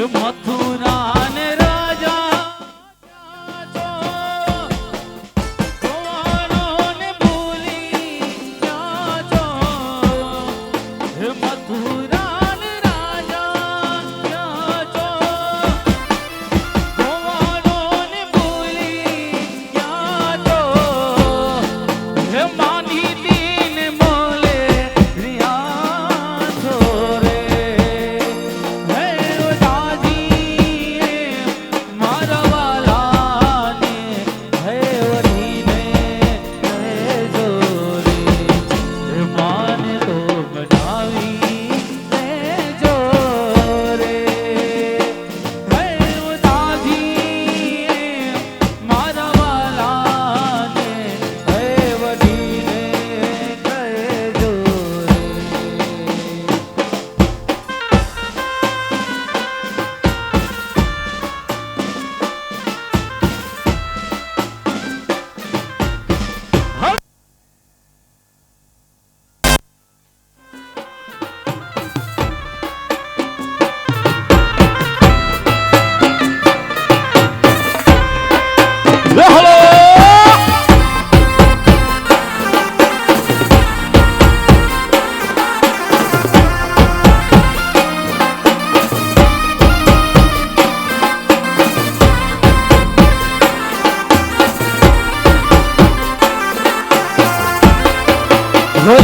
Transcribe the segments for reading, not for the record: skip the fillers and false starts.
મથુરા ને રાજા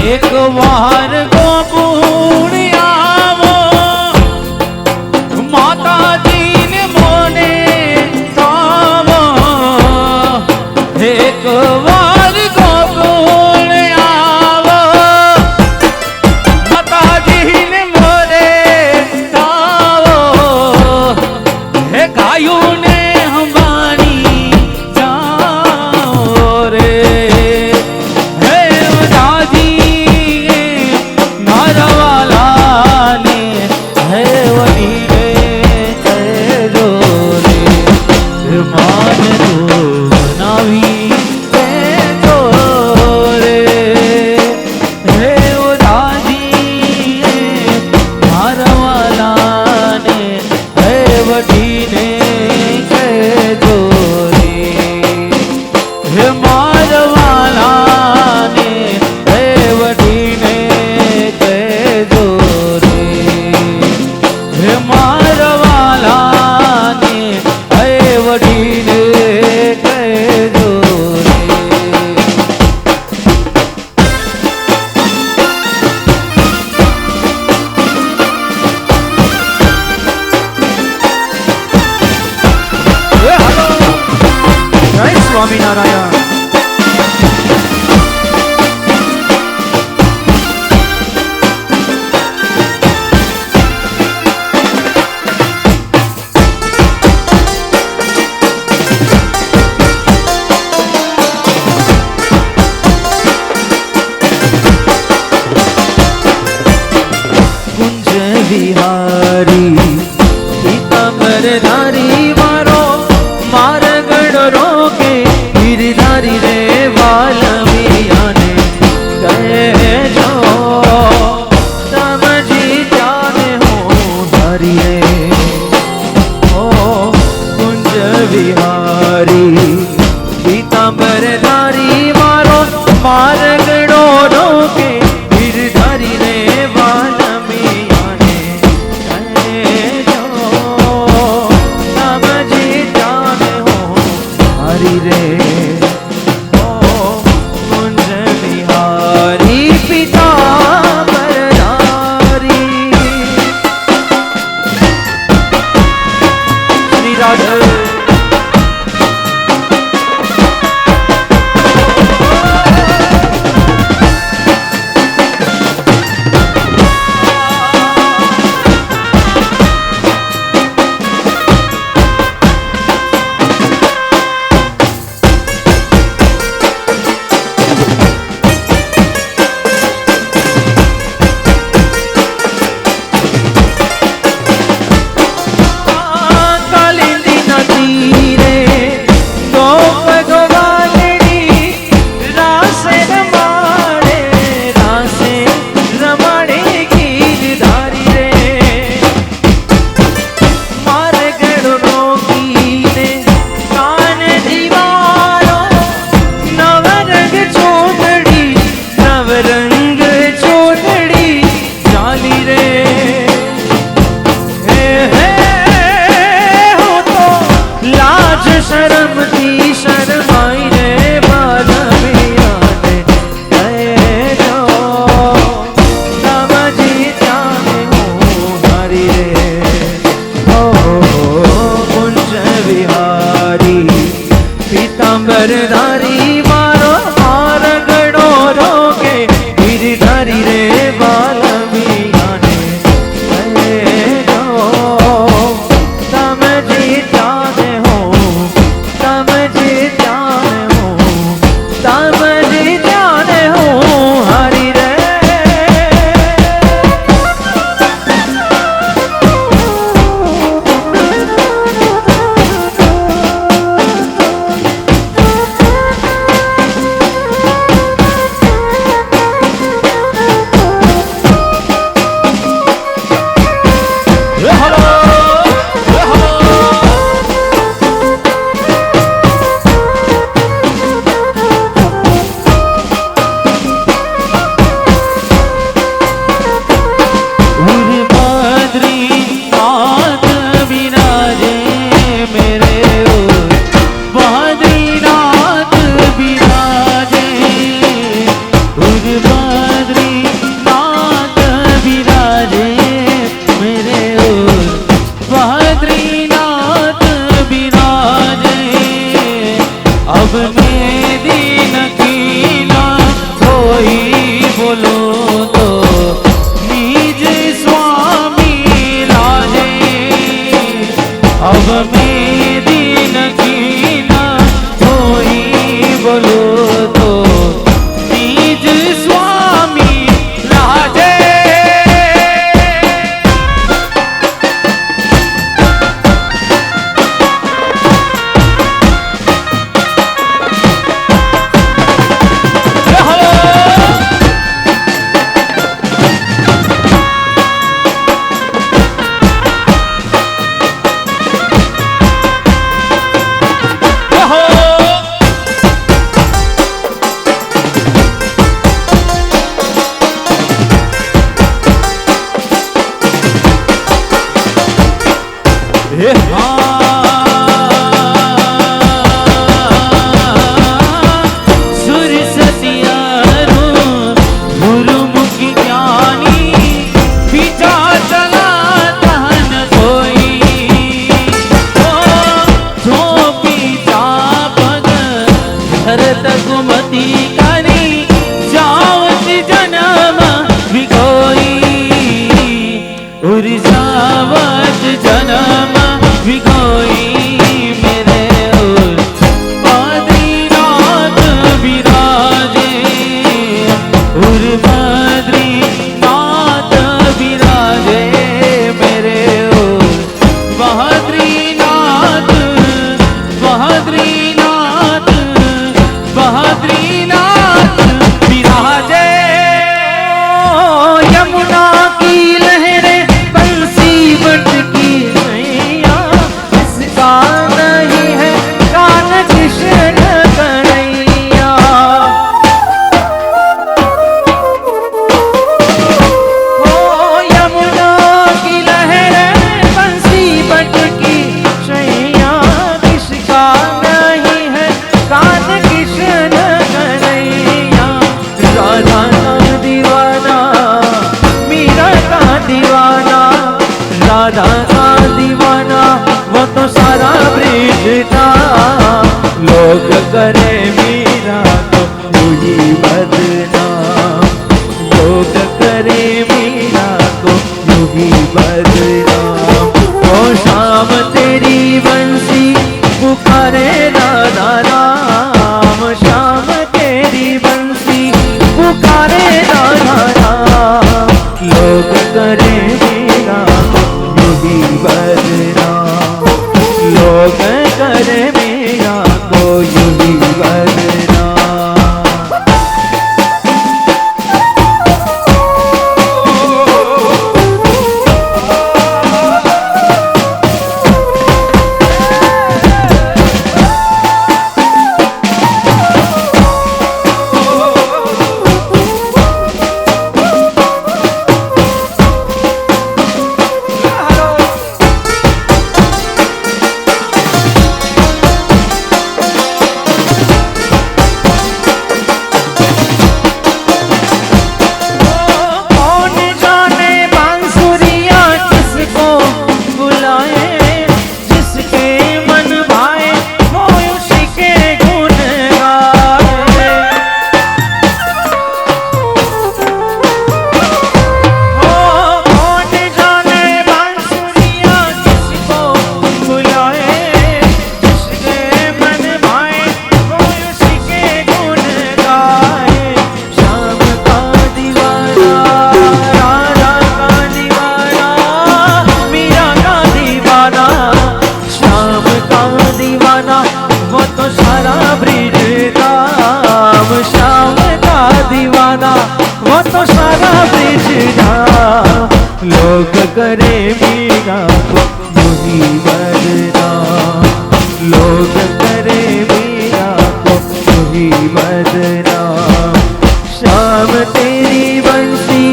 एक बार गोपुर आवो माता जी ने मोने तावो एक बार गोपुर आवो माता जी ने मोने तावो हे गायों ने हमारी जाओ रे स्वामीनारायण कुंज बिहारी पीतांबरधारी मारो मारगढ़ रोके गिरधारी रे वाल्मीया ने कहे जो समझी जाने हो हरि रे ओ कुंज बिहारी पीतांबरधारी मारो मारगढ़ रोके गिरधारी रे वाल्मीया ने कहे जो हरि रे बालमिया ने जो तम जी जाने हो तम जी जाने हो तम जी जाने हो हरि रे अब मैं दीन कीना कोई बोलो तो निज स्वामी लाजे अब मैं दीन कीना कोई बोलो तो निज स्वामी लाजे उर्जावत जन्म विगोई मेरे ओर बद्रीनाथ विराजे उर बद्रीनाथ विराजे मेरे ओर बद्रीनाथ बद्रीनाथ बद्रीनाथ विराजे यमुना की लहरें बटकी नैया इसका नहीं है कान कृष्ण कन्हैया ओ यमुना की लहरें बंसी बटकी नैया इसका नहीं है कान कृष्ण कन्हैया राधा का दीवाना मीरा का दीवाना राधा का दीवाना वो तो सारा ब्रिज था लोग करे मीरा तो मुझी बदनाम लोग करे मीरा को मुझी बदनाम ओ शाम तेरी बंसी पुकारे राधा राम शाम तेरी बंसी पुकारे राधा राम लोग करे मीरा बदनाम लोग करे मेरा को यूं बदनाम तो सारा बिछड़ा, लोग करे मीरा को यूं ही बदनाम, लोग करे मीरा को यूं ही बदनाम। शाम तेरी बंसी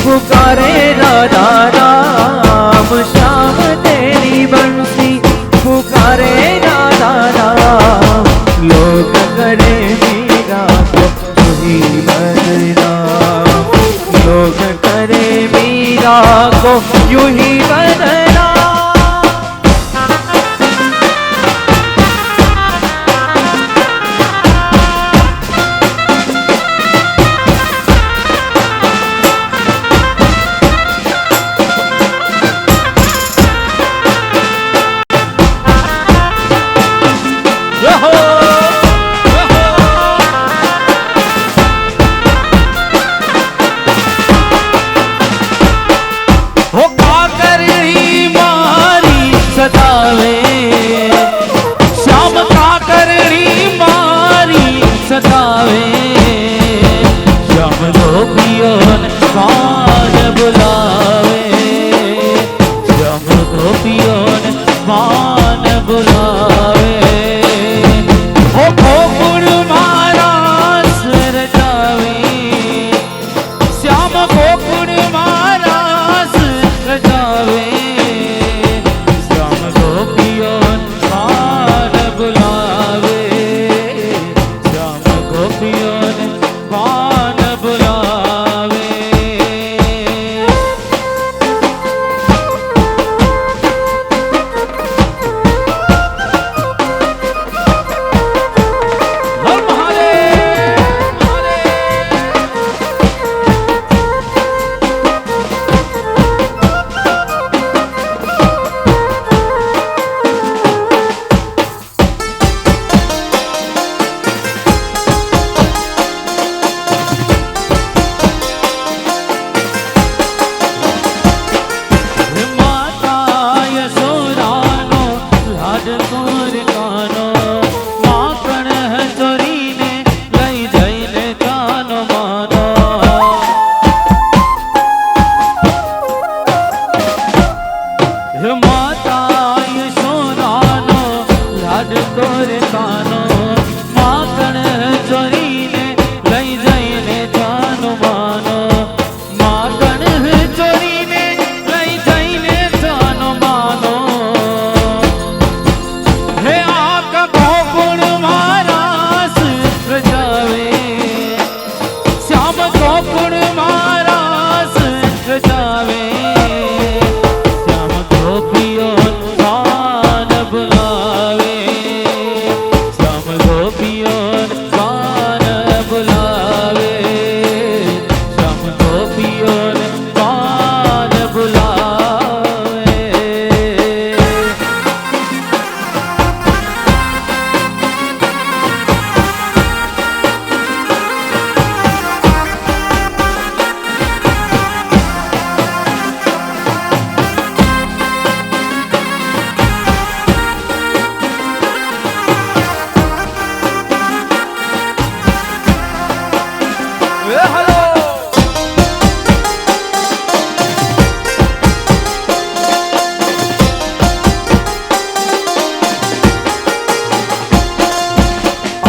पुकारे राधा राम, शाम तेरी बंसी पुकारे राधा राम, लोग करे मीरा को यूं ही बदनाम, लोग करे मीरा को यूं ही बदनाम। श्याम का करणी मारी सतावे, श्याम गोपियों मान बुलावे, श्याम गोपियों मान बुलावे। ओ गोकुल मारा सर जावे, श्याम गोकुल मारा सर जावे,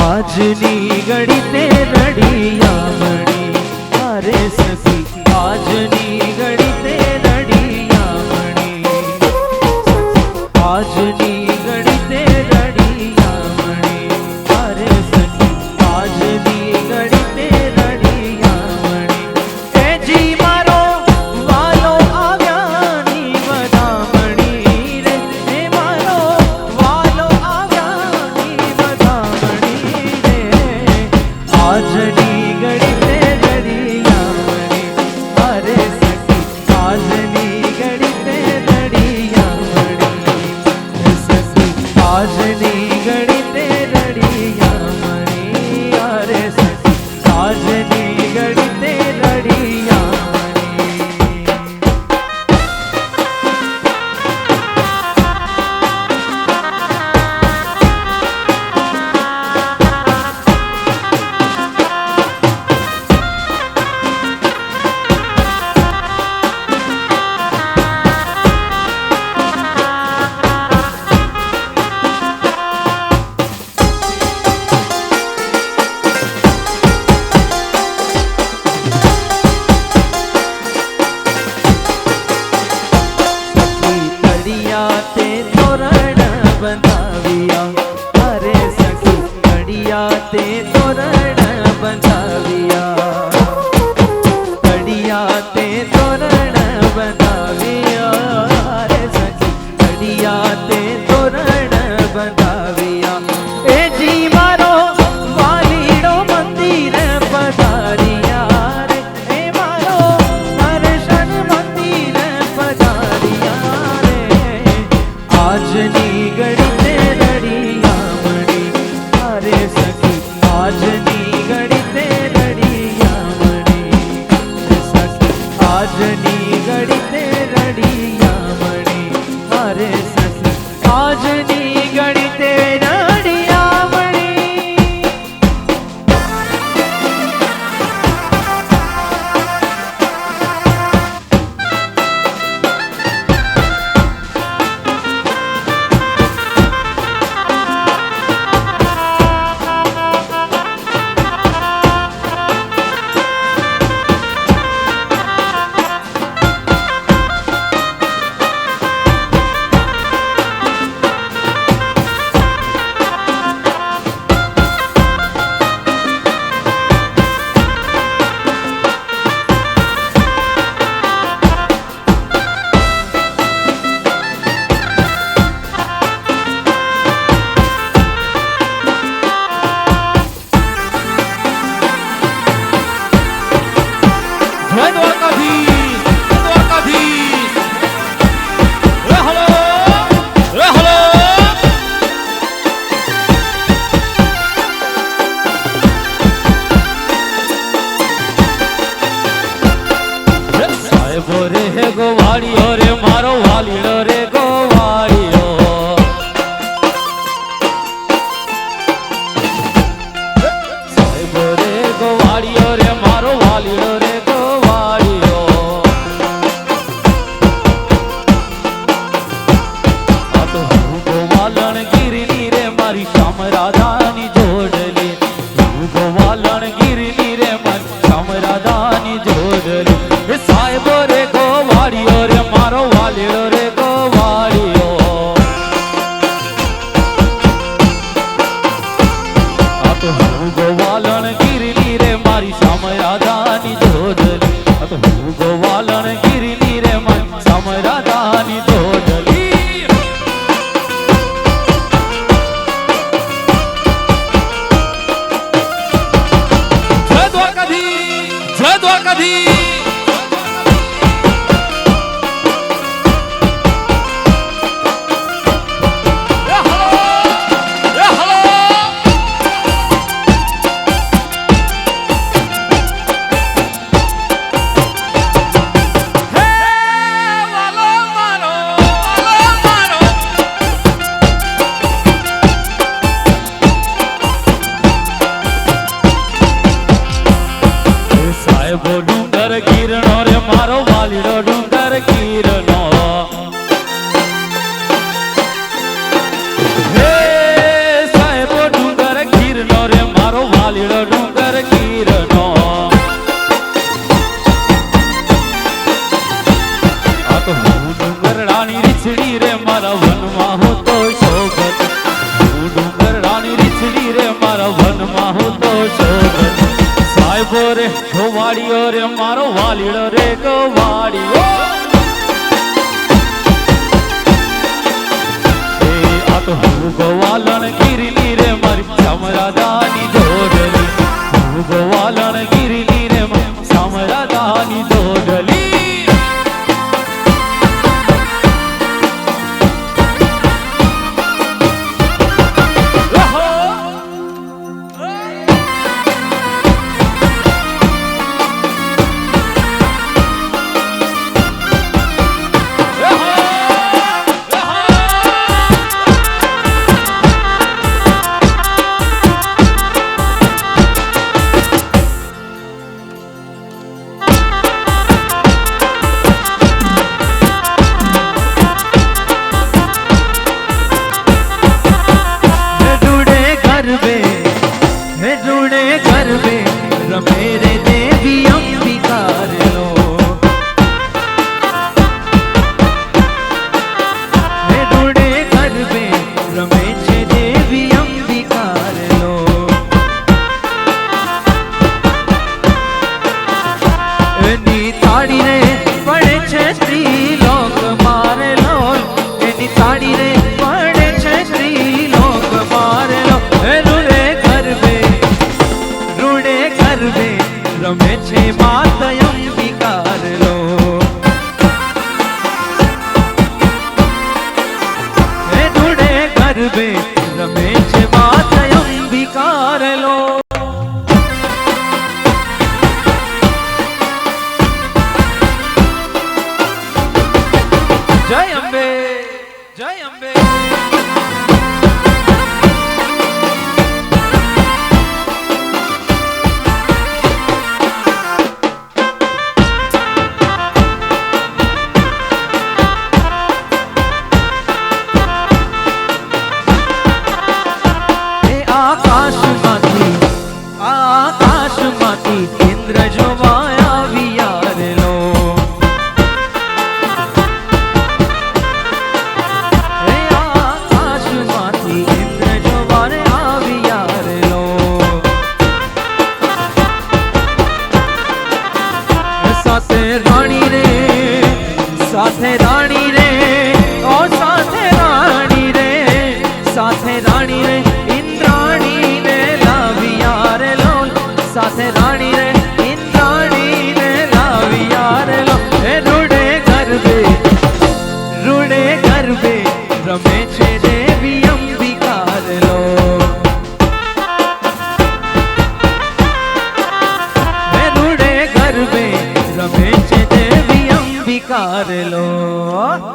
આજની ઘડી તે રડિયામણી, અરે સખી આજની ઘડી તે રડિયામણી, આજની ઘડી તે રડિયામણી, અરે સખી આજની ઘડી તે રડિયામણી। એ જી મારો વાલો આવ્યાની વધામણી રે, એ મારો વાલો આવ્યાની વધામણી રે, આજની ઘડી તે રડિયામણી, અરે તે તોરણ બંધાવ્યા રે સખી ઘડિયા તે તોરણ બંધાવ્યા એ જી મારો વાલીડો મંદિર પધારિયા રે એ મારો દર્શન મંદિર પધારિયા રે આજની ઘડી તે રડિયામણી અરે સખી આજની ઘડી તે રડિયામણી સખી આજની ઘડી તે રડિયામણી અરે સખી આજની ઘડી તે રડિયામણી જય દ્વારકાધીશ જય દ્વારકાધીશ રે હલો રે હલો સાહેબો રે ગોવાળીઓ રે મારો વાલીડો રે ગોવાળીઓ સાહેબો રે ગોવાળીઓ રે મારો વાલીડો રે ગોવાળીઓ આ તો હું ગોવાલણ ગીરની રે મારી શ્યામ રાધાની જોડલી હું ગોવાલણ ગીરની રે મારી શ્યામ રાધાની જોડલી એ સાહેબો રે ગોવાળીઓ રે મારો વાલીડો રે ગોવાળીઓ આ તો હું ગોવાલણ ગીરની રે મારી શ્યામ રાધાની જોડલી આ તો હું ગોવાલણ ગીરની રે મારી શ્યામ રાધાની જોડલી જય દ્વારકાધીશ જય દ્વારકાધીશ રે હલો રે હલો હે વાલો મારો એ સાહેબો ડુંગર ગીરનો રે મારો વાલીડો ડુંગર ગીરનો હે સાહેબો ડુંગર ગીરનો રે મારો વાલીડો ડુંગર ગીરનો આ તો હું ડુંગરડાની રીછડી રે મારા વનમાં હું તો શોભત હું ડુંગરડાની રીછડી રે મારા વનમાં હું તો શોભત સાહેબો રે ગોવાળીઓ રે મારો વાલીડો રે ગોવાળીઓ એ આ તો હું ગોવાલણ ગીરની રે મારી શ્યામ રાધાની જોડલી હું ગોવાલણ ગીરની રે મારી શ્યામ રાધાની જોડલી साथे रानी रे ओ साथे रानी रे साथे रानी रे इंद्राणी ने लाविया रे लोल साथे रानी रे इंद्राणी ने लाविया रे लोल रूड़े गरबे रमे छे देवी अंबिका रे लोल रूड़े गरबे रमे छे देवी अंबिका रे लोल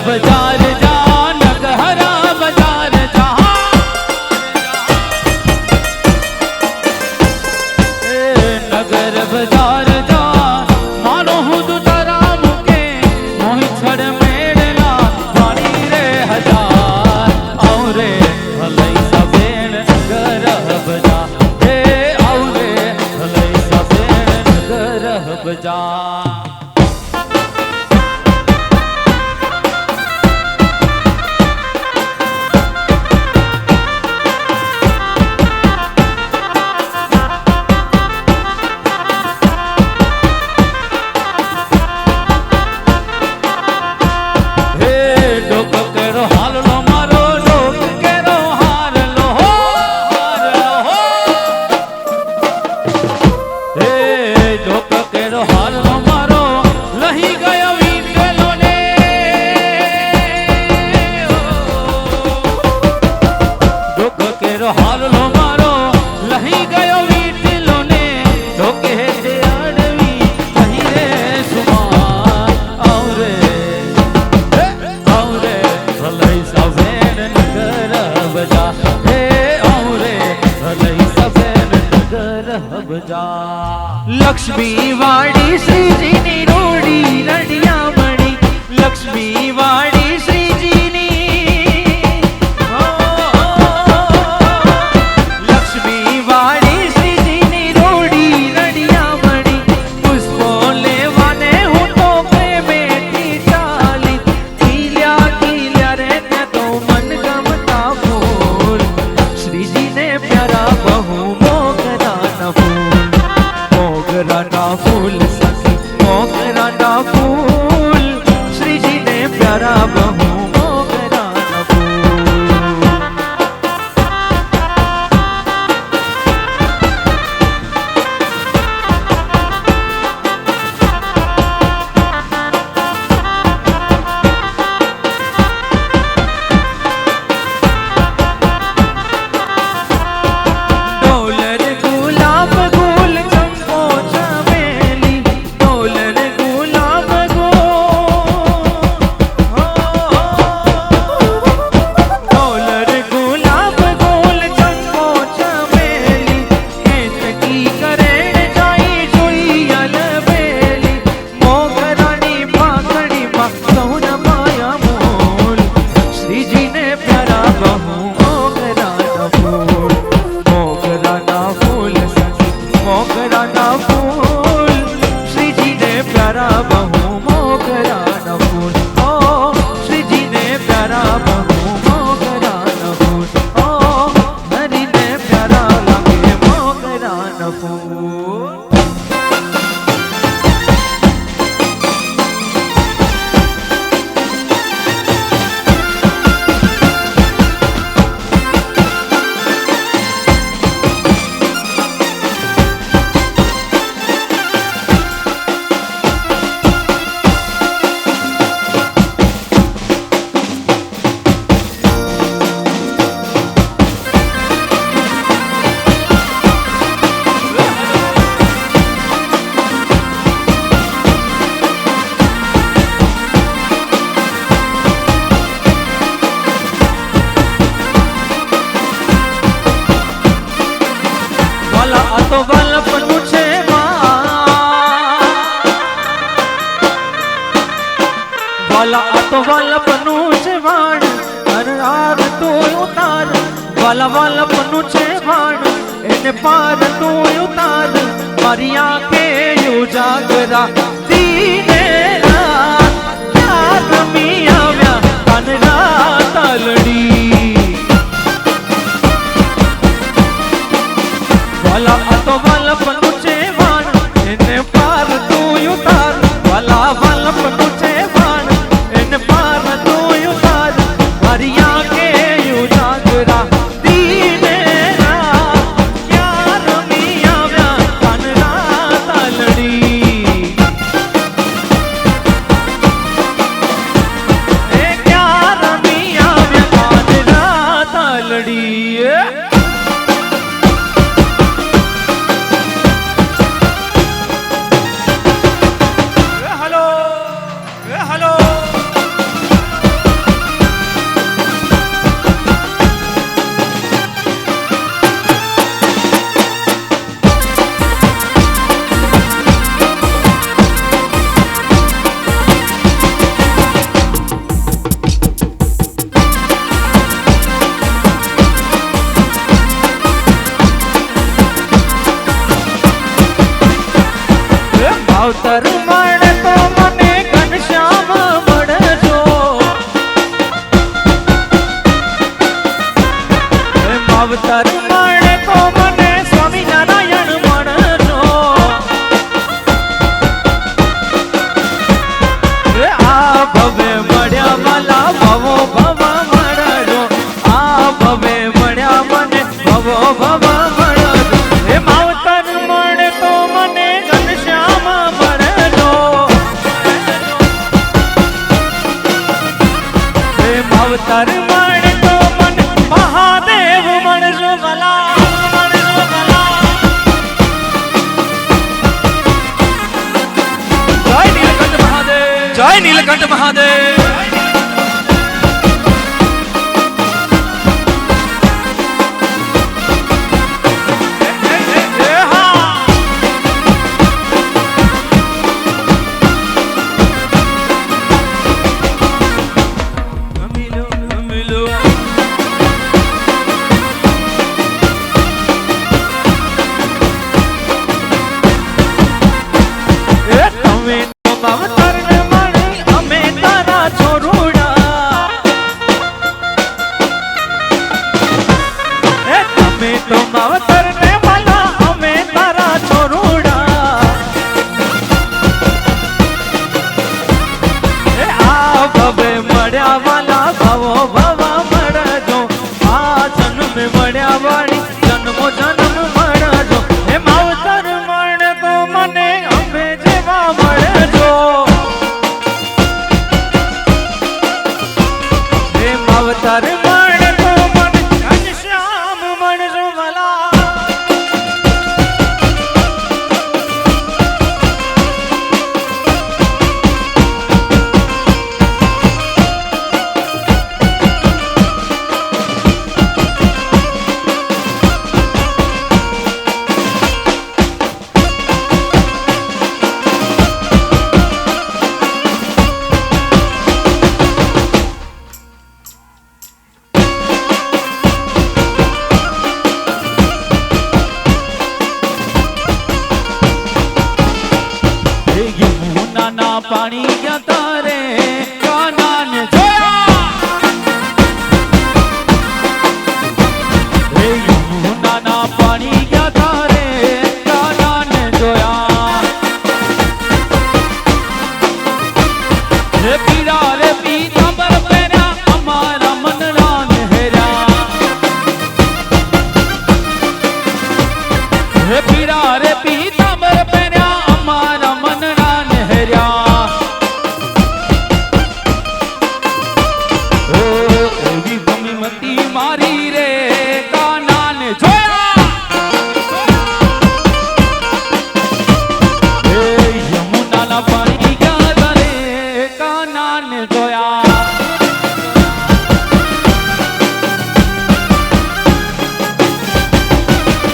बाजार जा नगहरा बाजार जा नगर बाजार जा मानो हुद तारा मुके मोहि छड़ मेड़ला पानी रे हजार औरे भलई सवेण नगर बजा हे औरे भलई सवेण नगर बजा लक्ष्मी वाड़ी श्री जी नी रोड़ी नडिया मणि लक्ष्मी वाड़ी श्री जी नी लक्ष्मी वाड़ी श्री जी नी रोड़ी नडिया मणि पुष्पो लेवाने हूँ तो प्रेमे थी चाली खील्या रे ने तो मन गमता फूल श्री जी ने प्यारा बहु मोगरा न फूल मोगरा फूल सखी मोगरा फूल श्री जी ने प्यारा बहु मोगरा फूल डोलर गुलाब गुल चंपो चमेली डोलर गुलाब બહુ મોગરાના ફૂલ ઓ શ્રીજીને પ્યારા બહુ મોગરાના ફૂલ ઓ હરીને પ્યારા લાગે મોગરાના ફૂલ તો વલ્લભનું છે વાલા તો વલ્લભનું છે વાણ હર તું ઉતાર વાલા વલ્લભનું છે વાણ એને પાર તું ઉતાર મારી આંખે ઉજાગરા દીને રાત ક્યાં રમી આવ્યા કાનરા તલડી વાલા તો વલ્લભનું છે વાણ એને પાર તું ઉતાર વાલા વલ્લભનું છે વાણ એને પાર તું ઉતાર મારી આંખે ઉજાગરા દીને રાત ક્યાં રમી આવ્યા કાનરા તલડી એ ક્યાં રમી આવ્યા કાનરા તલડી માવતર મળે તો મને ઘનશ્યામ મળજો માવતર મળે તો મને સ્વામિનારાયણ મળજો આ ભવે મળ્યા વાલા ભવો ભવ મળજો આ ભવે મળ્યા મને ભવો ભવ મળજો હે માવતર મળે તો મને ઘનશ્યામ મળજો હે માવતર મળે તો મને મહાદેવ મળજો ભલા મળજો ભલા જય નીલકંઠ મહાદેવ જય નીલકંઠ મહાદેવ માવતરને મળી અમે તારા છોરુડા તમે તો માવતરને મળ્યા અમે તારા છોરુડા આ ભવે મળ્યા વાલા ભવો ભવા મળજો આ જન્મે મળ્યા વાળી જન્મો જન્મ મળજો હે માવતર મળે તો મને અમે જેવા મળજો પાણી ગયા તારે કાના ને જોયા હે યમુનાના પાણી ગયા તારે કાના ને જોયા હે પીરા રે પીતાંબર પહેર્યા અમારા મનડા ને હેર્યા હે પીરા રે પીતાંબર પહેર્યા અમારા મનડા ને હેર્યા ઓ એવી ભમીમતી મારી રે કાના ને જોયા હે યમુનાના પાણી ગયા તારે કાના ને જોયા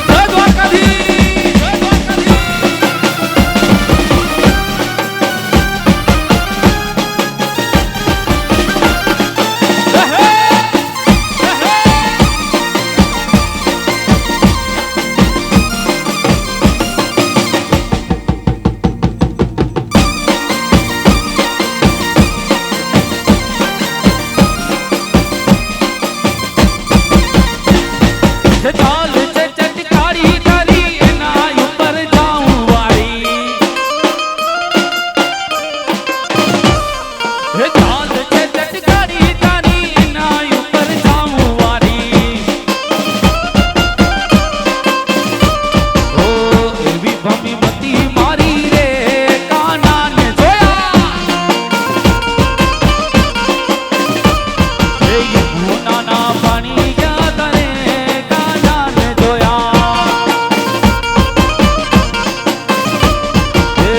જય દ્વારકાધીશ જય દ્વારકાધીશ ચાલ છે ચટકારી તારી એના ઉપર જાઉં વાળી હે ચાલ છે ચટકારી તારી એના ઉપર જાઉં વાળી ઓ એવી ભમીમતી મારી રે કાના ને જોયા હે યમુનાના પાણી ગયા તારે કાના ને જોયા હે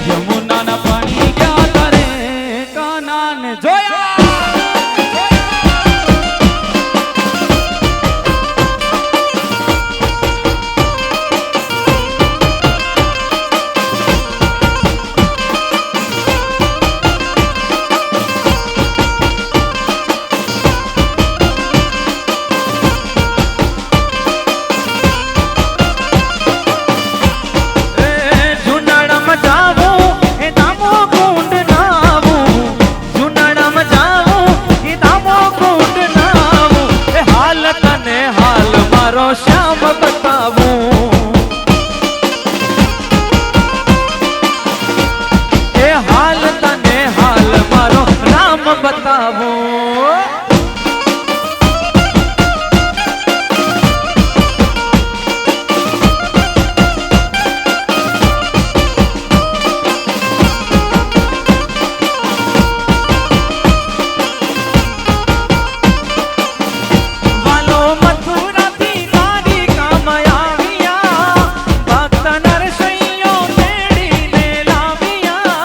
યમુનાના પાણી ગયા તારે કાના ને જોયા જુનાળામાં જાવું એ દામો કુંડ નાવું જુનાળામાં જાવું એ દામો કુંડ નાવું એ હાલ તને હાલ મારો શ્યામ બતાવું એ હાલ તને હાલ મારો રામ બતાવું વાલો મથુરાથી તારી કામ આવ્યા ભક્ત નરસૈયો તેડીને લાવ્યા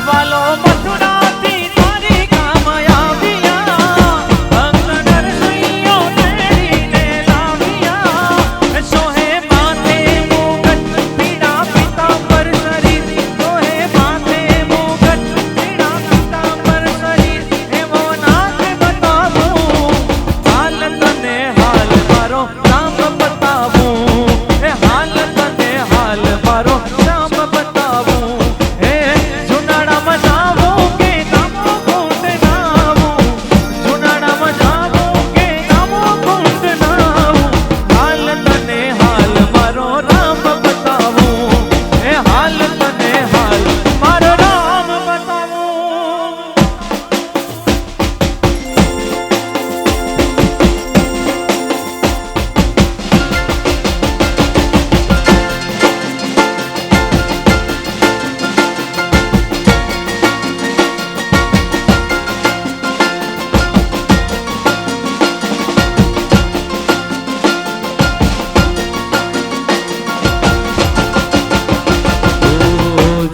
વાલો મથુરાથી તારી કામ આવ્યા ભક્ત નરસૈયો તેડીને લાવ્યા સોહે માથે મુગટ પીડા પીતાંબર શરીર સોહે માથે મુગટ પીડા પીતાંબર શરીર એવો નાથ બતાવું હાલ તને હાલ મારો રામ બતાવું એ હાલ તને હાલ મારો રામ બતાવું હે જુનાળામાં જાવું કે દામો કુંડ નાવું જુનાળામાં જાવું કે દામો કુંડ નાવું હાલ તને હાલ મારો રામ બતાવું એ હાલ તને હાલ મારો રામ બતાવું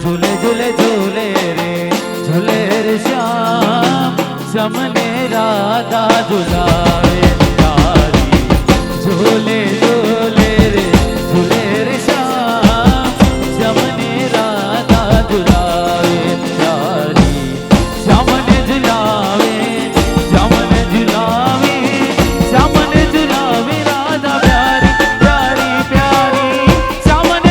झूले झूले झूले रे श्याम समने राधा झुलावे प्यारी झूले झूले रे श्याम समने राधा झुलावे प्यारी श्यामने झुलावे श्यामने झुलावे राधा प्यारी प्यारी प्यारी श्यामने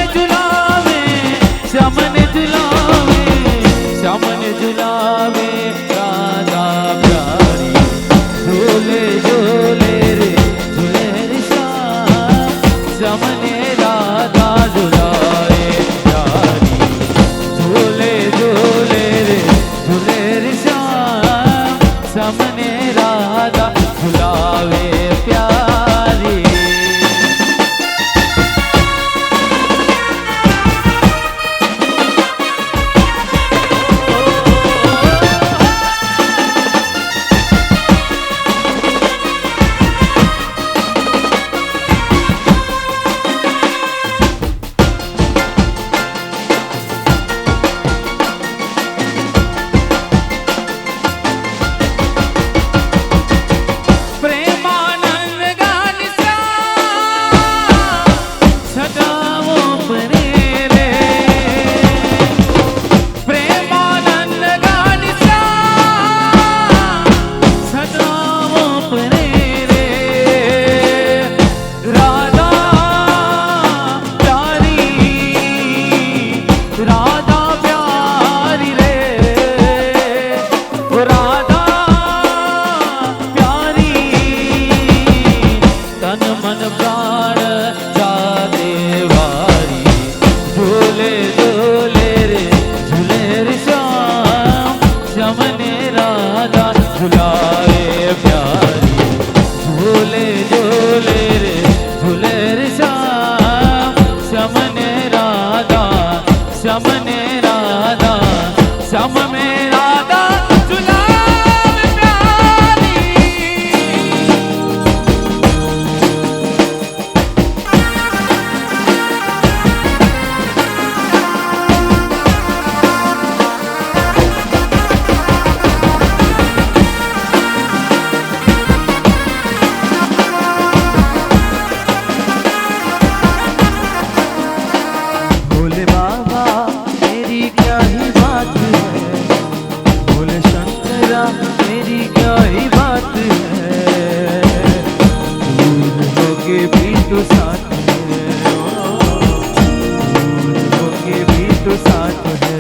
तू साथ है।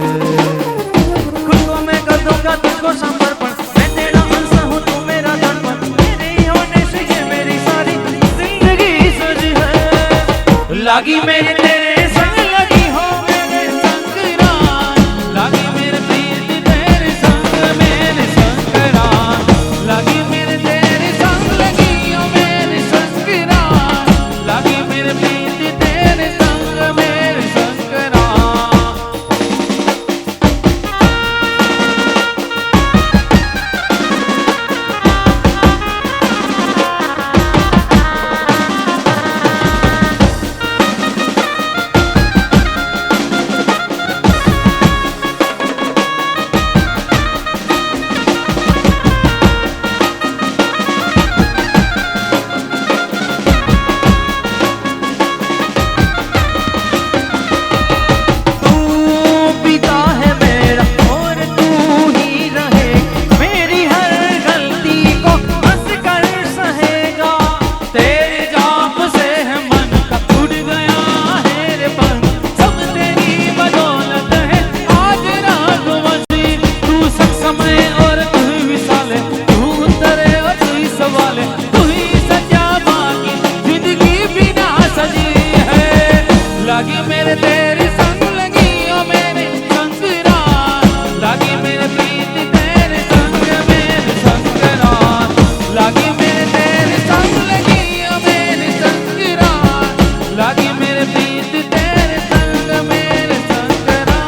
खुद को मैं कर दूंगा तुझको समर्पण, मैं तेरा अंश हूँ तू मेरा धड़पन, तेरे ही होने से ये मेरी सारी जिंदगी सजी है। लागी मेरे तेरे संग लगी हो मेरे संगराम, लागी मेरे प्रीत तेरे संग मेरे संगराम, लागी मेरे तेरे संग लगी हो मेरे संगराम, लागी मेरे प्रीत तेरे संग मेरे संगराम। लागी मेरे तेरे संग लगी ओ मेरे संगराम, लागी मेरे प्रीत तेरे संग मेरे संगराम, लागी मेरे तेरे संग लगी ओ मेरे संगराम, लागी मेरे प्रीत तेरे संग मेरे संगराम।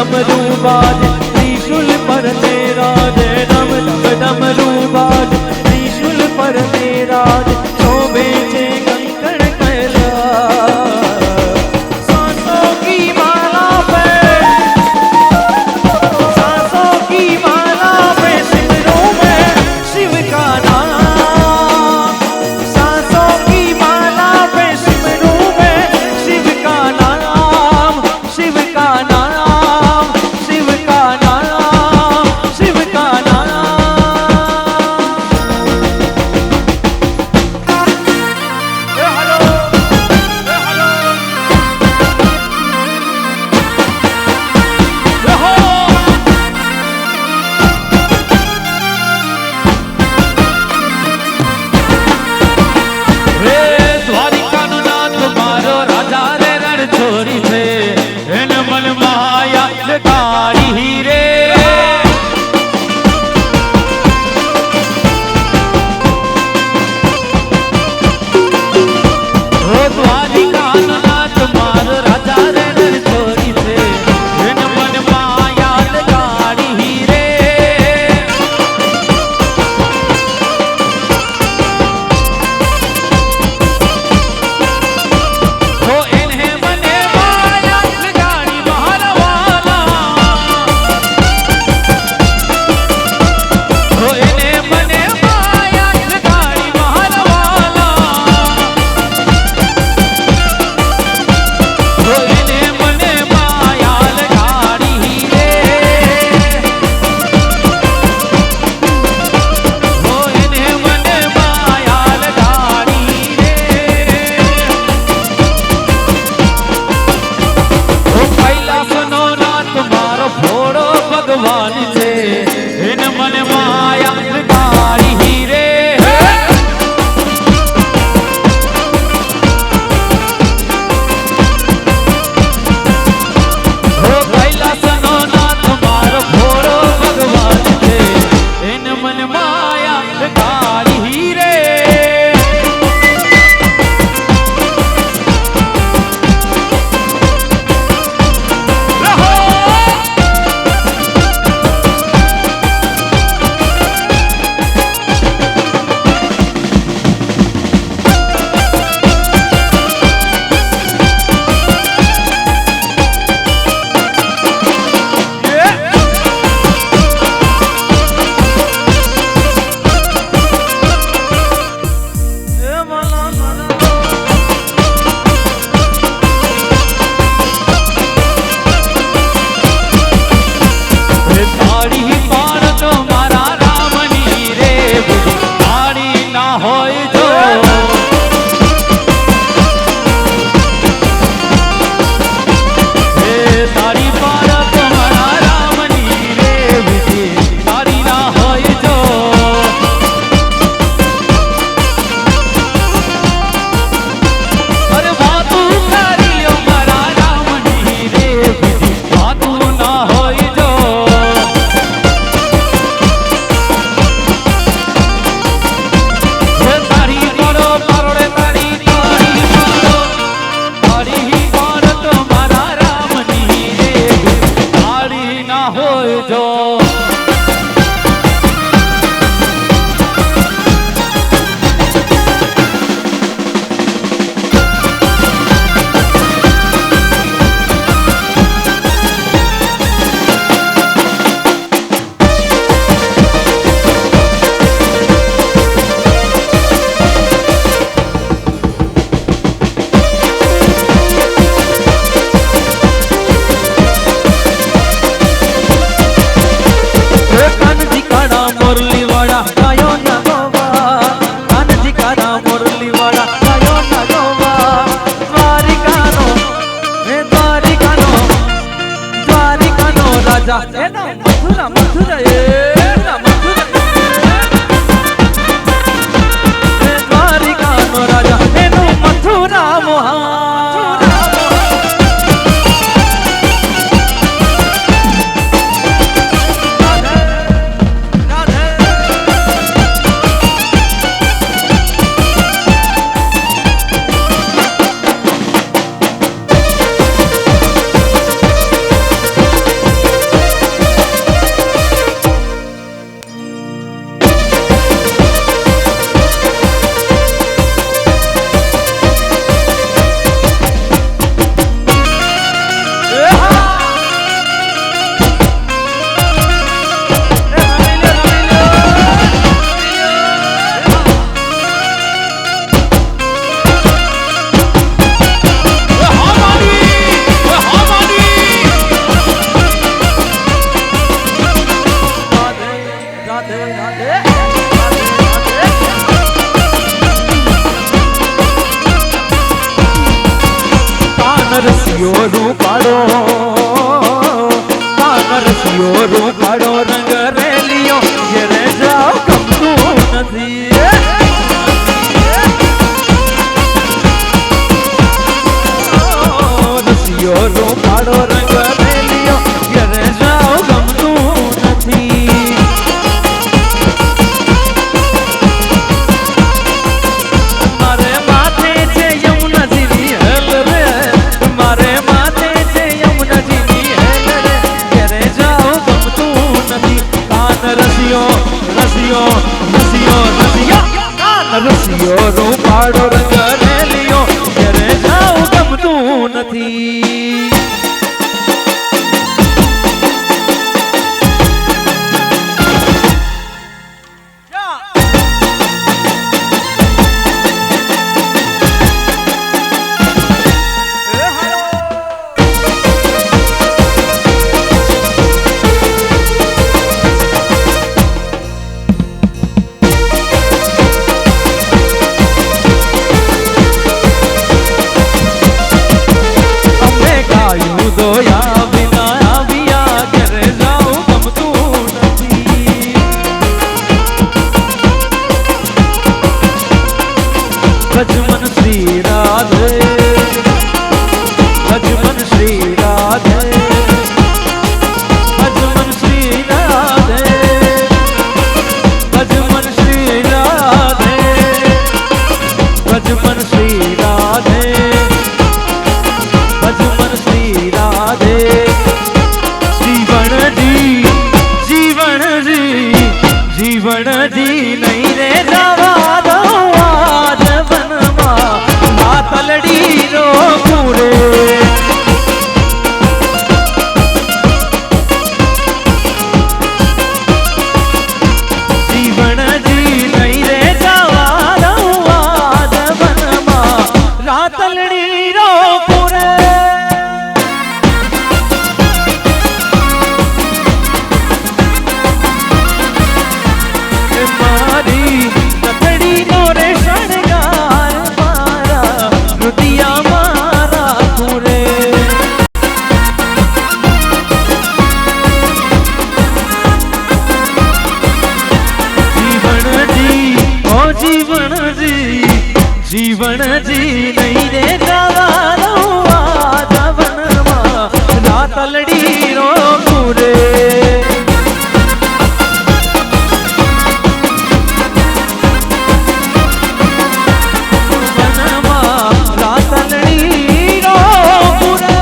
डमरू बाज त्रिशूल पर तेरा जय डम डम डमरू बाज त्रिशूल पर तेरा शोभे छे कंकड़ कैलाश सांसों की माला पे सांसों की माला पे सिमरों में शिव का नाम सांसों की माला पे सिमरों में शिव का नाम शिव का नाम शिव का नाम शिव का नाम छोरी थे इन मन माया लगाड़ी हीरे ओ द्वारिका नाथ मारो राजा रे नर छोरी थे इन मन माया लगाड़ी हीरे ओ इन्हें मने माया लगाड़ी महारवाला ओ इन्हें मने माया लगाड़ी महारवाला ओ इन्हें मने माया लगाड़ी हीरे ओ इन्हें मने माया लगाड़ी हीरे ओ कैलासनो नाथ मारो भोळो भगवान छे इन मन माया लगाड़ी हीरे ओ कैलासनो नाथ मारो भोळो भगवान छे इन मन माया लगाड़ी हीरे તાળી પાર તો મારા રામની રે બુદ્ધિ તાળી ના હોય જો હે તાળી પાર તો મારા રામની રે બુદ્ધિ તાળી ના હોય જો અરે વાતું કરી લ્યો મારા રામની રે બુદ્ધિ વાતું ના હોય જો તારી મારો પારોડે તારી તારી પાર તો મારા રામની રે તાળી ના હોય જો कानजी काड़ा मुरली वाला गायो ना गोवा कानजी काड़ा मुरली वाला गायो ना गोवा द्वारिकानो राजा ए ना मथुरा मथुरा ए ना मथुरा ए द्वारिकानो राजा ए नो मथुरा मोहा રસિયો રૂપાડો રસિયો રૂપાડો રંગ રેલિયો ઘેરે જાવ ગમતું નથી રસિયો રૂપાડો રંગ રેલિયો ઘેરે જાવ ગમતું નથી મારે માથે છે યમુનાજીની હેલ રે મારે માથે છે યમુનાજીની હેલ રે ઘેરે જાવ ગમતું નથી કાન રસિયો રસિયો રસિયો રસિયો કાન રસિયો રૂપાડો રંગ રેલિયો ઘેરે જાવ ગમતું નથી દોયા વિના આવ્યા ઘરે જાઉં ગમતું નથી ભજમન શ્રી રાધે ભજમન શ્રી રાધે ભજમન શ્રી રાધે ભજમન શ્રી રાધે ભજમન શ્રી રાધે ભજમન શ્રી રાધે જીવણજી નહીં રે જવા દો આજ વનમાં હાથલડી રો પૂરે જીવણજી નહીં રે જવા દો આજ વનમાં હાથલડી રો પૂરે જીવણજી નહીં રે જવા દો આ જવનમાં રાતલડી રો પૂરે વનમાં રાતલડી રો પૂરે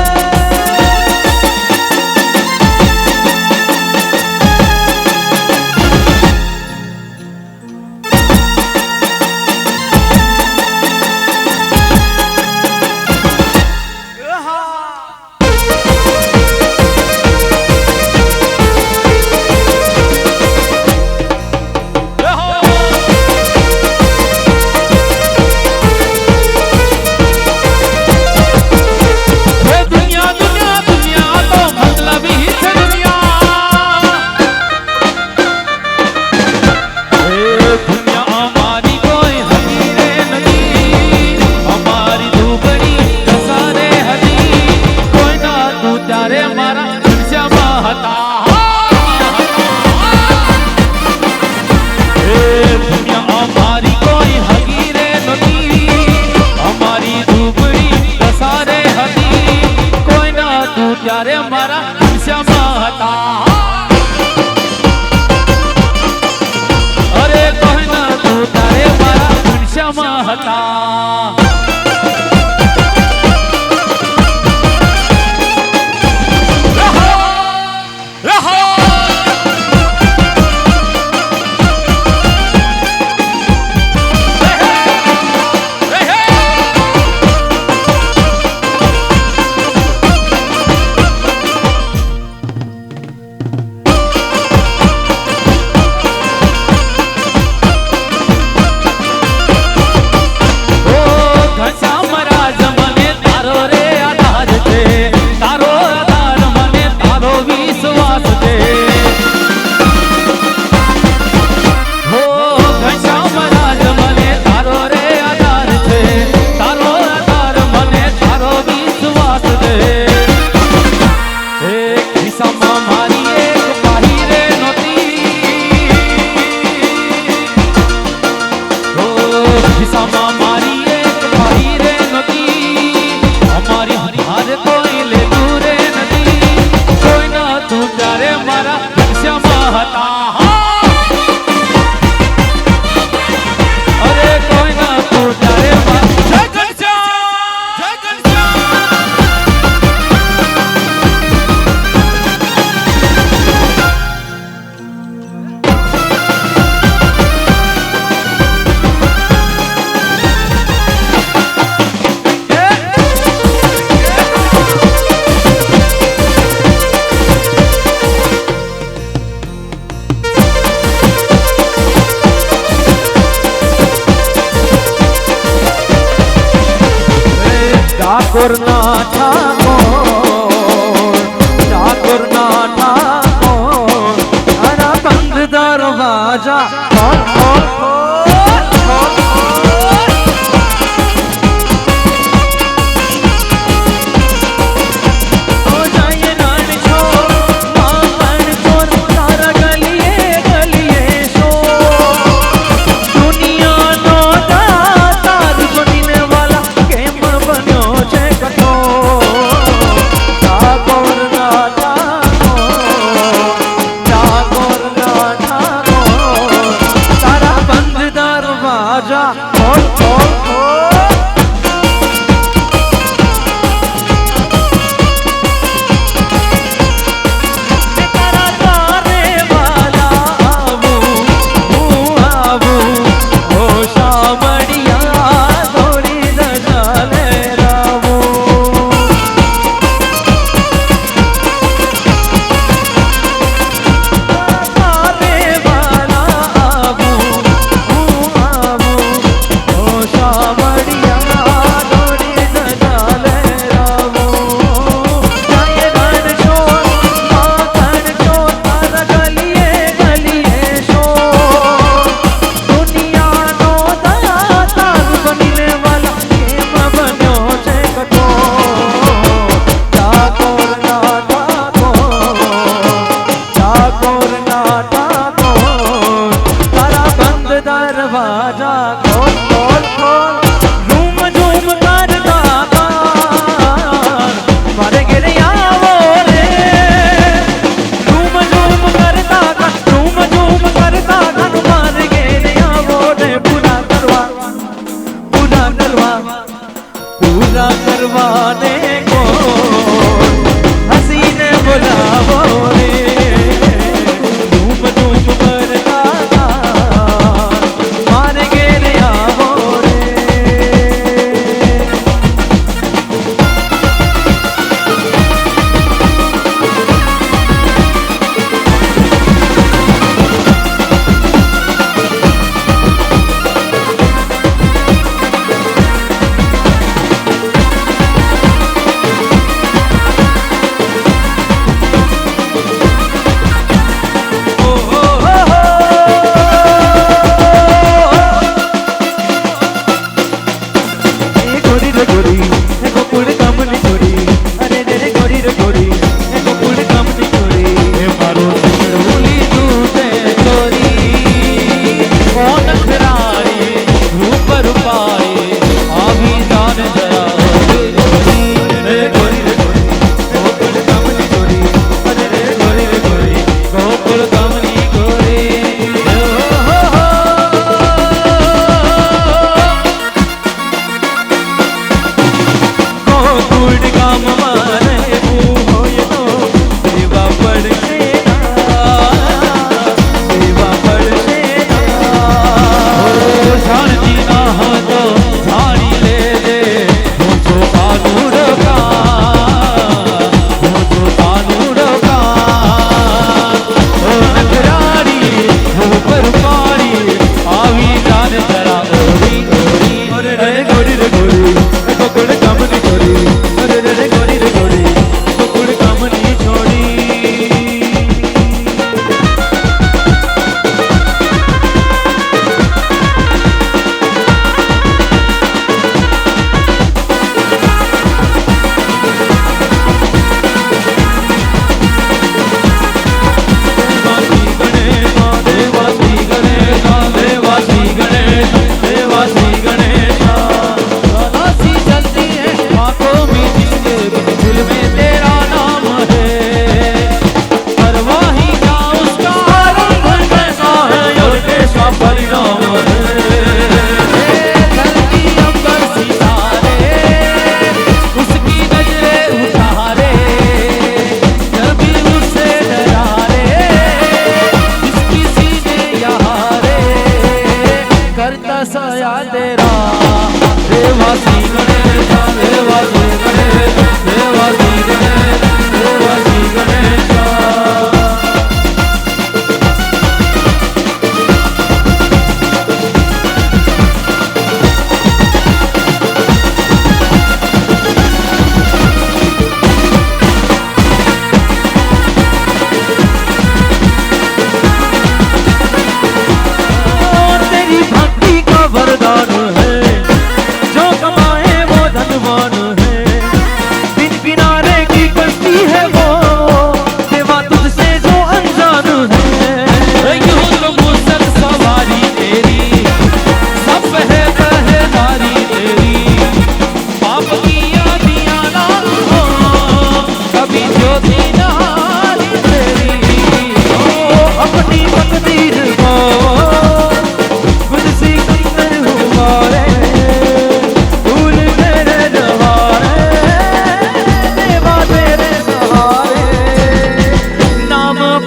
ત્યારે મારા ઘનશ્યામ હતા અરે કોઈ ના તું ત્યારે જય ઘનશ્યામ જય ઠાકોર ના ઠાકોર ના ઠાકોર તારા બંધ દરવાજા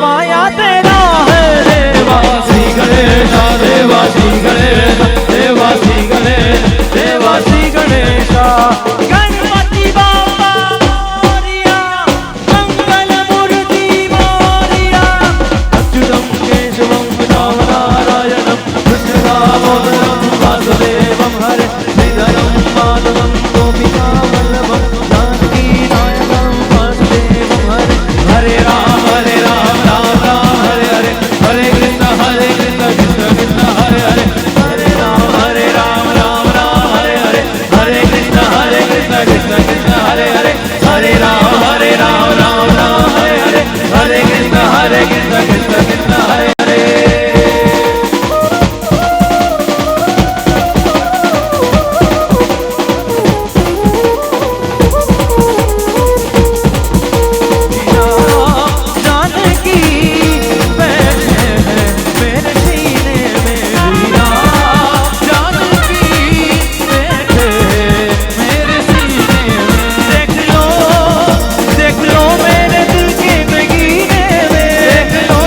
पाया तेरा है देवा श्री गणेश देवा श्री गणेश देवा श्री गणेश देवा श्री गणेश गणपति बाबा मोरिया मंगल मूर्ति मोरिया अच्युतम केशवम राम नारायणम कृष्ण दामोदरम वासुदेवम हरे श्रीधरम माधवम गोपिका वल्लभम जानकी नायकम वासुदेवम हरे हरे राम राम राम हरे हरे हरे कृष्ण कृष्ण कृष्ण हरे हरे हरे राम राम राम हरे हरे हरे कृष्ण कृष्ण कृष्ण हरे हरे हरे राम राम राम हरे हरे हरे कृष्ण कृष्ण कृष्ण हरे हरे जानकी बैठे हैं मेरे सीने में वीरा जानकी बैठे हैं मेरे सीने में देख लो मेरे दिल के नगीने में देख लो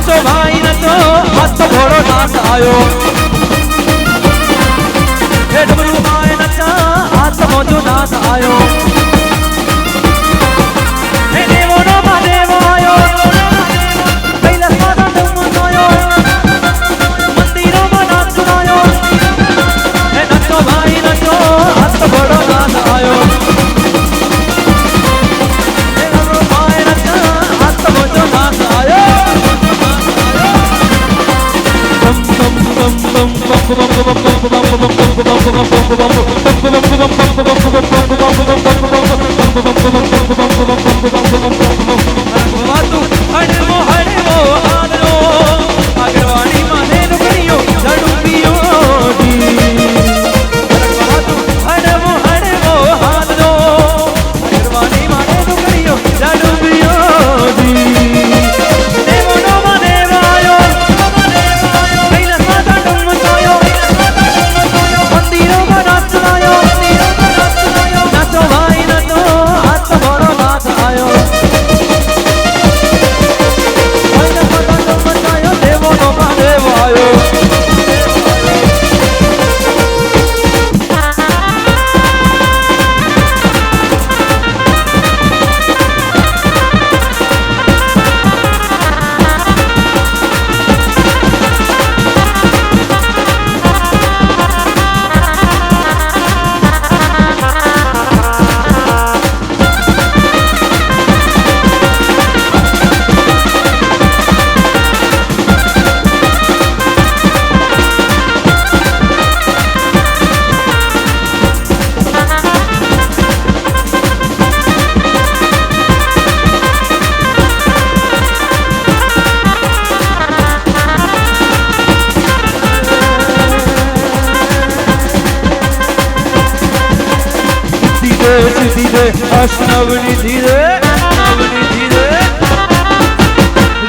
नचो भाई नचो हाथ घोड़ो नाच आयो हे डमरू भाई नचा हाथ मोजो नाच आयो हे देवो नो महादेव आयो कैलास माता डम आयो मंदिरों में नाच आयो हे नचो भाई नचो हाथ घोड़ो नाच आयो हे डमरू भाई नचा हाथ मोजो नाच आयो अष्टनवनी धीरे नवनी धीरे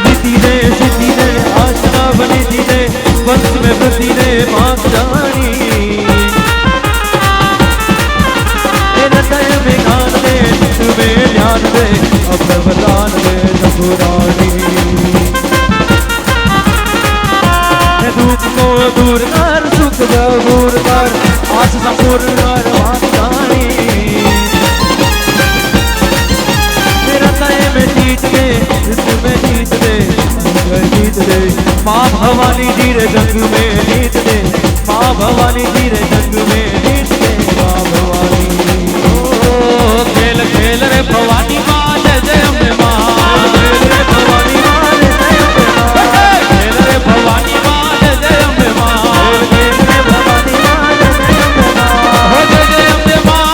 रीति रे सिद्धि रे अष्टनवनी धीरे वंश में वृद्धि रे मात जानी नटय में गान दे चित में ध्यान दे अप्रवदान दे जपुरानी दुख को दूर कर सुख दूर कर आस संपूर्ण कर मात जानी जीत दे माँ भवानी जी रे जग में जीत दे माँ भवानी जी रे जग में जीत दे माँ भवानी ओ खेल खेल रे भवानी माँ जय जय अम्बे माँ खेल रे भवानी माँ जय जय अम्बे माँ खेल रे भवानी माँ जय जय अम्बे माँ खेल रे भवानी माँ जय जय अम्बे माँ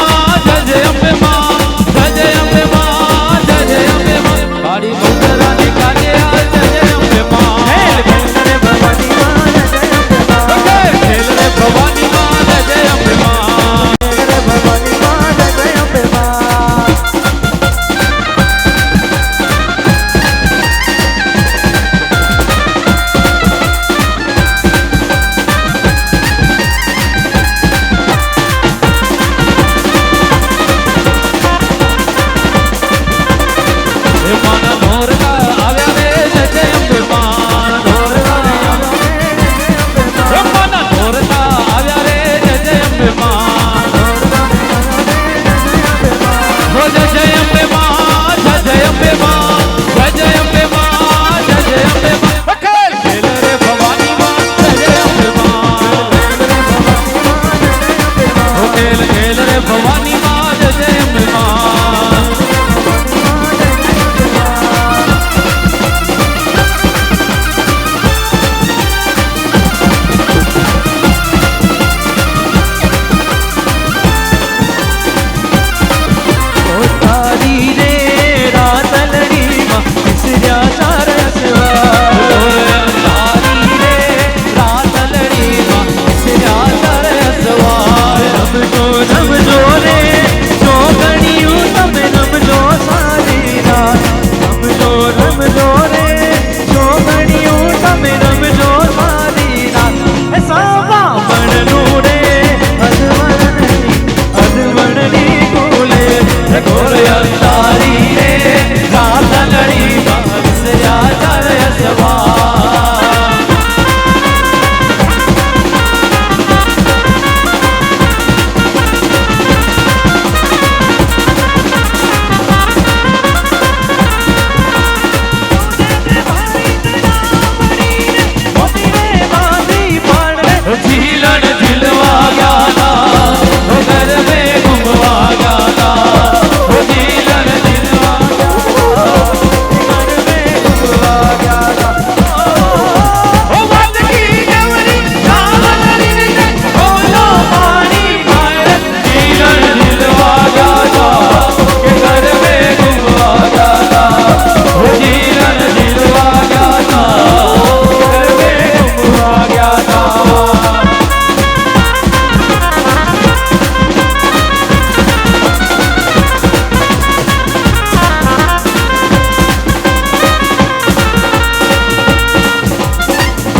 जय जय अम्बे माँ जय जय अम्बे माँ जय जय अम्बे माँ गाड़ी मोटरा निकाले जय जय अम्बे माँ भवानी माँ जय अम्बे माँ भवानी माँ जय अम्बे माँ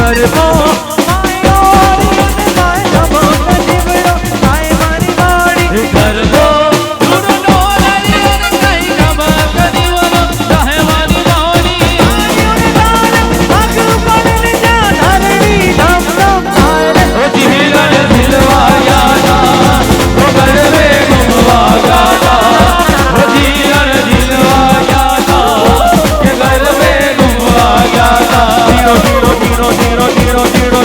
ગરબો માયો અને માય ગમો જીવડો માય મારી વાડી ગરબો ધૂળનો લઈ અને કઈ ગમક દીવનો ચાહે મારી વાણી આગ પડને જા ધરણી ધમ ધમ થાય ઓ જીલણ દિલવા યાદા ઓ ગરબે ઘૂમવા ગાતા ઓ જીલણ દિલવા યાદા કે ગરબે ઘૂમવા ગાતા ધીરો ધીરો ધીરો ધીરો ધીરો ધીરો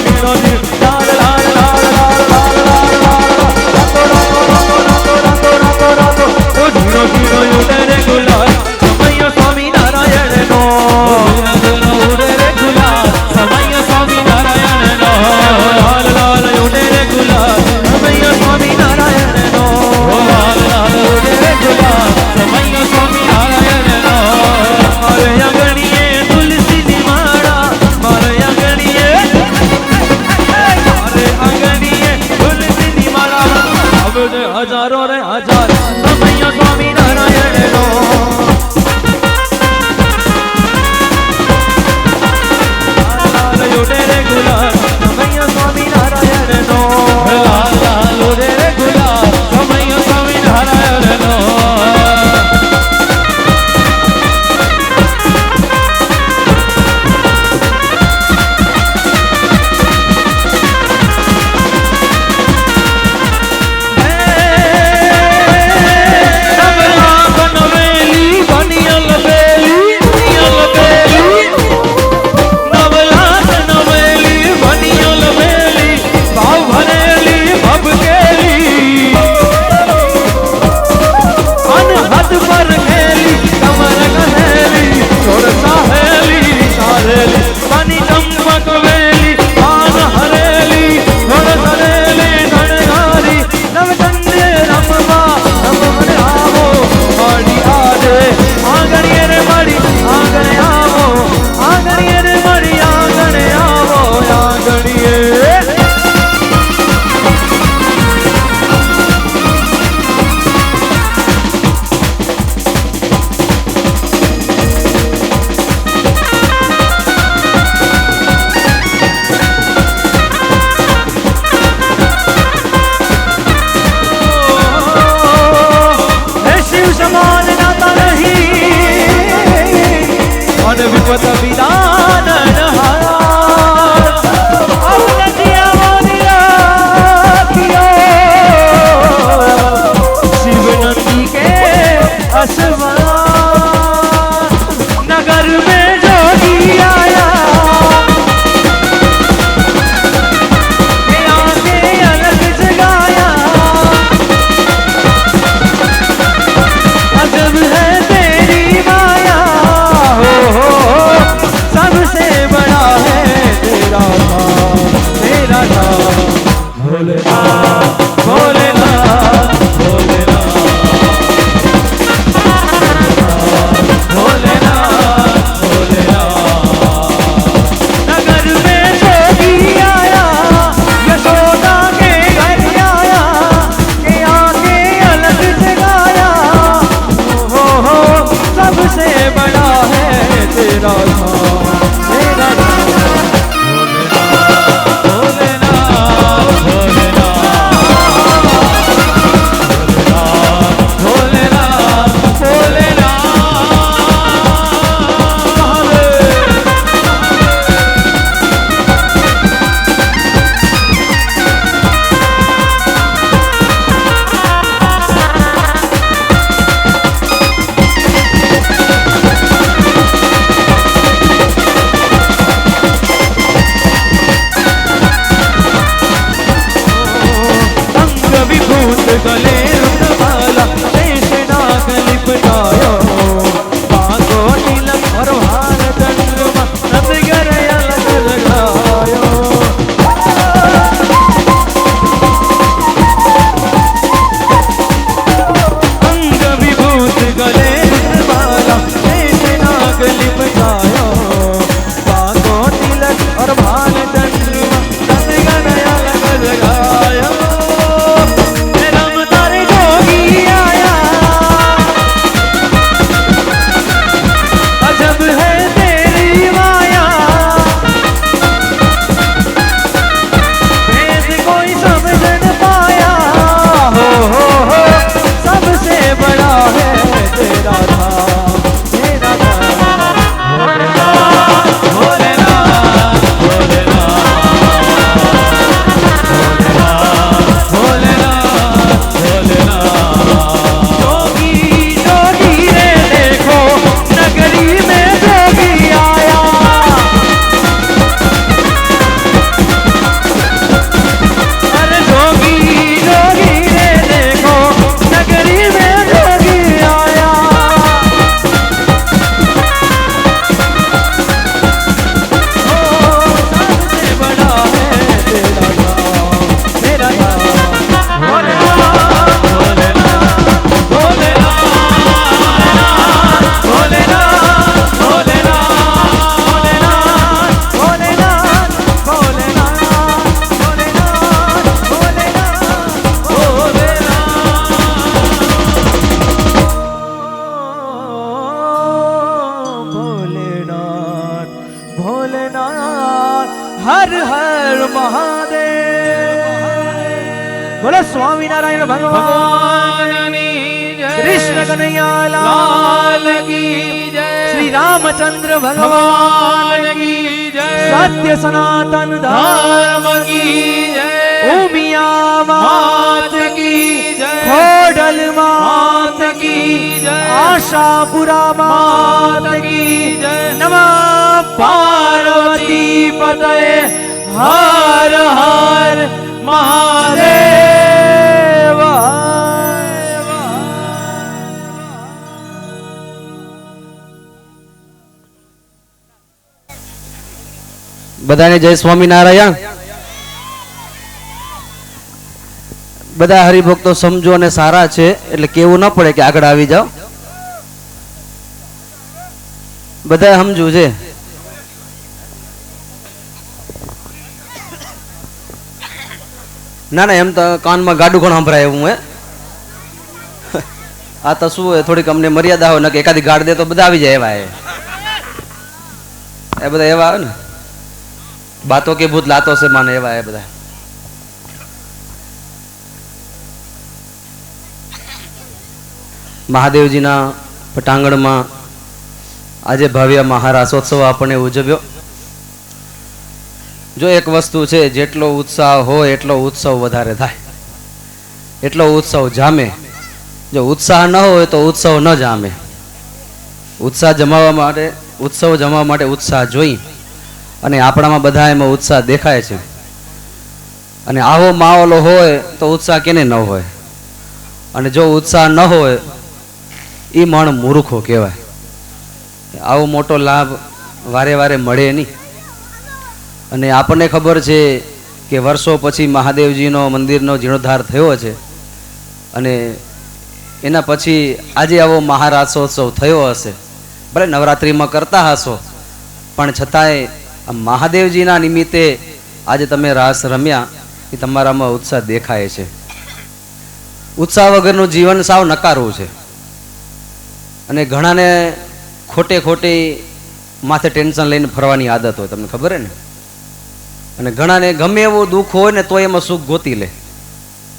હર હર મહાદેવ બોલો સ્વામિનારાયણ ભગવાન કૃષ્ણ કનૈયા લાલ કી જય શ્રી રામચંદ્ર ભગવાન કી જય સત્ય સનાતન ધર્મ કી જય ઉમિયા માત કી જય ખોડલ માત કી જય આશાપુરા માત કી જય નમઃ પાર્વતી પતય હર હર મહાદેવ બધાને જય સ્વામિનારાયણ. બધા હરિભક્તો સમજો અને સારા છે એટલે કેવું ન પડે કે આગળ આવી જાઓ. બધા સમજવું છે. ના ના એમ તો કાનમાં ગાડું ઘણું સંભળાય એવું હે. આ તો શું હોય થોડીક અમને મર્યાદા હોય ને કે એકાદી ગાડ દે તો બધા આવી જાય એવા એ બધા એવા આવે ને બાતો કે ભૂત લાતો છે માને એવા એ બધા. મહાદેવજીના પટાંગણમાં આજે ભવ્ય મહારાસોત્સવ આપણે ઉજવ્યો. જો એક વસ્તુ છે, જેટલો ઉત્સાહ હોય એટલો ઉત્સવ વધારે થાય, એટલો ઉત્સવ જામે. જો ઉત્સાહ ન હોય તો ઉત્સવ ન જામે. ઉત્સાહ જમાવવા માટે ઉત્સવ જમાવવા માટે ઉત્સાહ જોઈ અને આપણામાં બધા એમાં ઉત્સાહ દેખાય છે. અને આવો માહોલ હોય તો ઉત્સાહ કેને ન હોય. અને જો ઉત્સાહ ન હોય એ મણ મૂર્ખો કહેવાય. આવો મોટો લાભ વારે વારે મળે નહીં. અને આપણને ખબર છે કે વર્ષો પછી મહાદેવજીનો મંદિરનો જીર્ણોદ્ધાર થયો છે અને એના પછી આજે આવો મહારાસોત્સવ થયો હશે. ભલે નવરાત્રિમાં કરતા હશો પણ છતાંય આ મહાદેવજીના નિમિત્તે આજે તમે રાસ રમ્યા એ તમારામાં ઉત્સાહ દેખાય છે. ઉત્સાહ વગરનું જીવન સાવ નકારવું છે. અને ઘણાને ખોટે ખોટી માથે ટેન્શન લઈને ફરવાની આદત હોય, તમને ખબર હે ને. અને ઘણાને ગમે એવું દુઃખ હોય ને તો એમાં સુખ ગોતી લે.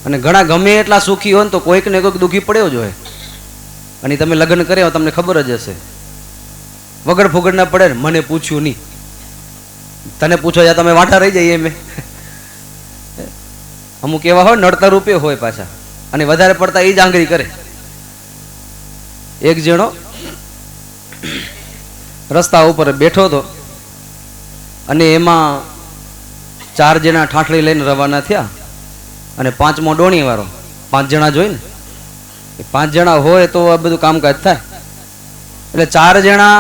અને ઘણા ગમે એટલા સુખી હોય ને તો કોઈક ને કોઈક દુઃખી પડ્યો જ હોય. અને તમે લગ્ન કર્યા તમને ખબર જ હશે. વગર ફુગડ ના પડે ને મને પૂછ્યું નહીં, તને પૂછો યા તમે વાંઠા રહી જઈએ. મેં અમુક એવા હોય નડતર રૂપે હોય પાછા અને વધારે પડતા એ જ આંગળી કરે. એક જણો રસ્તા ઉપર બેઠો હતો અને એમાં 4 જણા ઠાઠડી લઈને રવાના થયા અને 5મો ડોણી વાળો. 5 જણા જોઈ ને, 5 જણા હોય તો આ બધું કામકાજ થાય. એટલે 4 જણા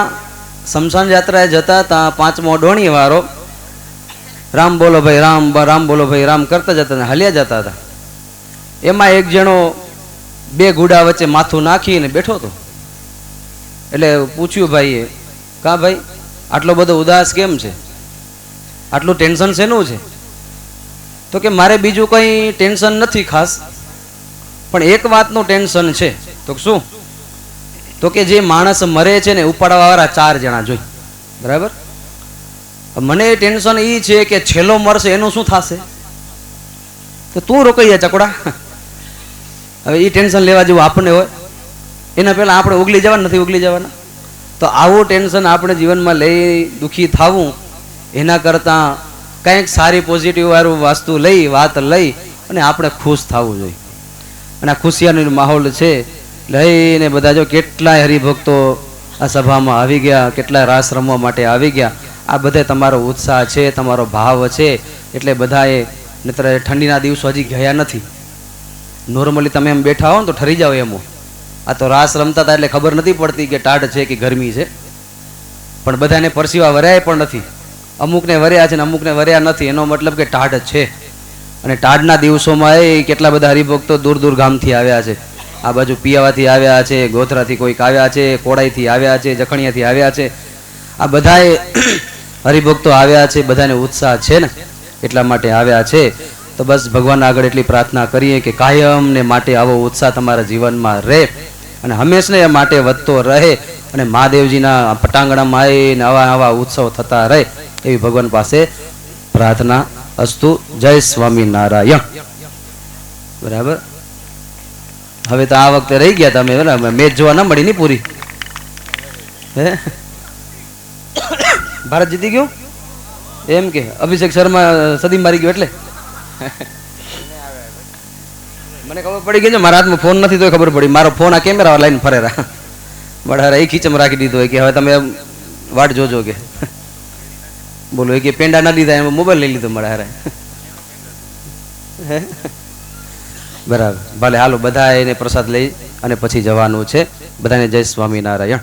શમશાન યાત્રાએ જતા હતા. 5મો ડોણી વાળો રામ બોલો ભાઈ રામ, રામ બોલો ભાઈ રામ કરતા જતા હતા, હલ્યા જતા હતા. એમાં એક જણો 2 ઘોડા વચ્ચે માથું નાખીને બેઠો હતો. એટલે પૂછ્યું ભાઈએ, કા ભાઈ આટલો બધો ઉદાસ કેમ છે, આટલું ટેન્શન શેનું છે? તો કે મારે બીજું કંઈ ટેન્શન નથી ખાસ, પણ એક વાતનું ટેન્શન છે. તો શું? તો કે જે માણસ મરે છે ને ઉપાડવાવાળા 4 જણા જોઈ, બરાબર. મને ટેન્શન એ છે કે છેલ્લો મરશે એનું શું થશે? તો તું રોકાઈ જાય ચકડા. હવે એ ટેન્શન લેવા જેવું આપણને હોય. એના પહેલાં આપણે ઉગલી જવાના નથી, ઉગલી જવાના. તો આવું ટેન્શન આપણે જીવનમાં લઈ દુઃખી થવું એના કરતાં કંઈક સારી પોઝિટિવ વાળું વસ્તુ લઈ વાત લઈ અને આપણે ખુશ થવું જોઈએ. અને આ ખુશિયાનો માહોલ છે લઈને બધા જો કેટલાય હરિભક્તો આ સભામાં આવી ગયા, કેટલાય રાસ રમવા માટે આવી ગયા. આ બધે તમારો ઉત્સાહ છે, તમારો ભાવ છે એટલે બધાએ. નહીતર ઠંડીના દિવસો હજી ગયા નથી. નોર્મલી તમે એમ બેઠા હો ને તો ઠરી જાઓ એમ. આ તો રાસ રમતા હતા એટલે ખબર નથી પડતી કે ટાઢ છે કે ગરમી છે. પણ બધાને પરસીવા વર્યા પણ નથી. અમુકને વર્યા છે ને અમુકને વર્યા નથી. એનો મતલબ કે ટાઢ છે. અને ટાઢના દિવસોમાં એ કેટલા બધા હરિભક્તો દૂર દૂર ગામથી આવ્યા છે. આ બાજુ પિયાવાથી આવ્યા છે, ગોધરાથી કોઈક આવ્યા છે, કોડાઈથી આવ્યા છે, જખણિયાથી આવ્યા છે. આ બધાએ હરિભક્તો આવ્યા છે. બધાને ઉત્સાહ છે ને એટલા માટે આવ્યા છે. તો બસ ભગવાન આગળ એટલી પ્રાર્થના કરીએ કે કાયમ ને માટે આવો ઉત્સાહ તમારા જીવનમાં રહે અને હંમેશને એ માટે વધતો રહે. અને મહાદેવજીના પટાંગણમાં આવીને આવા આવા ઉત્સવ થતા રહે એવી ભગવાન પાસે પ્રાર્થના અસ્તુ. જય સ્વામિનારાયણ. બરાબર. હવે તો આ વખતે રહી ગયા તમે, બરાબર. મેચ જોવા ના મળી ની પૂરી. હે ભારત જીતી ગયું એમ કે અભિષેક શર્મા સદી મારી ગયો એટલે મને ખબર પડી ગઈ છે. મારા હાથમાં ફોન નથી તો ખબર પડી. મારો ફોન આ કેમેરા લાઈન ફરેરા બડા એ ખીચમ રાખી દીધો કે હવે તમે વાટ જોજો કે બોલો એ કે પેંડા ના દીધા એમાં મોબાઈલ લઈ લીધો મારા હારે. બરાબર. ભલે હાલો બધા એને પ્રસાદ લઈ અને પછી જવાનું છે. બધાને જય સ્વામિનારાયણ.